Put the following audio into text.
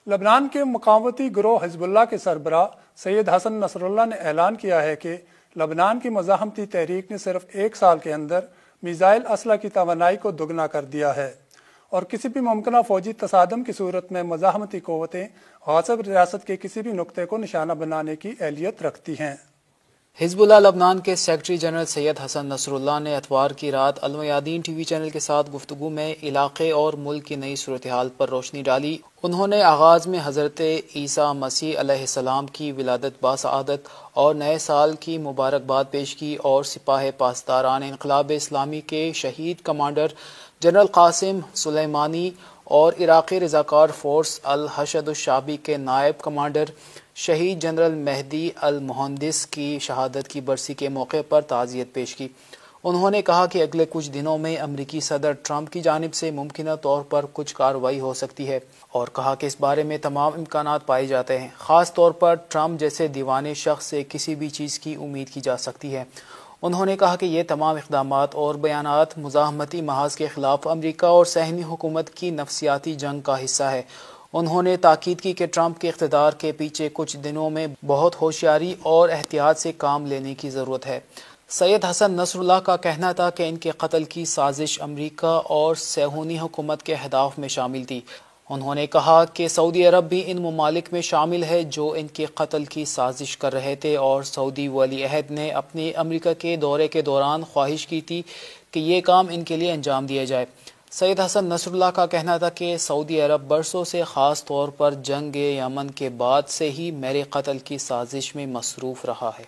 لبنان کے مقاومتی گروہ حزب اللہ کے سربراہ سید حسن نصر اللہ نے اعلان کیا ہے کہ لبنان کی مزاحمتی تحریک نے صرف 1 سال کے اندر میزائل اسلحہ کی توانائی کو دگنا کر دیا ہے اور کسی بھی ممکنہ فوجی تصادم کی صورت میں مزاحمتی قوتیں غاصب ریاست کے کسی بھی نقطے کو نشانہ بنانے کی اہلیت رکھتی ہیں۔ حزب اللہ لبنان کے سیکرٹری جنرل سید حسن نصر اللہ نے اتوار کی رات المیادین ٹی وی چینل کے ساتھ گفتگو میں علاقے اور ملک کی نئی صورتحال پر روشنی ڈالی۔ انہوں نے آغاز میں حضرت عیسیٰ مسیح علیہ السلام کی ولادت باسعادت اور نئے سال کی مبارکباد پیش کی اور سپاہ پاسداران انقلاب اسلامی کے شہید کمانڈر جنرل قاسم سلیمانی اور عراقی رضاکار فورس الحشد الشعبی کے نائب کمانڈر شہید جنرل مہدی المہندس کی شہادت کی برسی کے موقع پر تعزیت پیش کی۔ انہوں نے کہا کہ اگلے کچھ دنوں میں امریکی صدر ٹرمپ کی جانب سے ممکنہ طور پر کچھ کارروائی ہو سکتی ہے اور کہا کہ اس بارے میں تمام امکانات پائے جاتے ہیں، خاص طور پر ٹرمپ جیسے دیوانے شخص سے کسی بھی چیز کی امید کی جا سکتی ہے۔ انہوں نے کہا کہ یہ تمام اقدامات اور بیانات مزاحمتی محاذ کے خلاف امریکہ اور صہیونی حکومت کی نفسیاتی جنگ کا حصہ ہے۔ انہوں نے تاکید کی کہ ٹرمپ کے اقتدار کے پیچھے کچھ دنوں میں بہت ہوشیاری اور احتیاط سے کام لینے کی ضرورت ہے۔ سید حسن نصر اللہ کا کہنا تھا کہ ان کے قتل کی سازش امریکہ اور صہیونی حکومت کے اہداف میں شامل تھی۔ انہوں نے کہا کہ سعودی عرب بھی ان ممالک میں شامل ہے جو ان کے قتل کی سازش کر رہے تھے اور سعودی ولی عہد نے اپنے امریکہ کے دورے کے دوران خواہش کی تھی کہ یہ کام ان کے لیے انجام دیا جائے۔ سید حسن نصر اللہ کا کہنا تھا کہ سعودی عرب برسوں سے خاص طور پر جنگ یمن کے بعد سے ہی میرے قتل کی سازش میں مصروف رہا ہے۔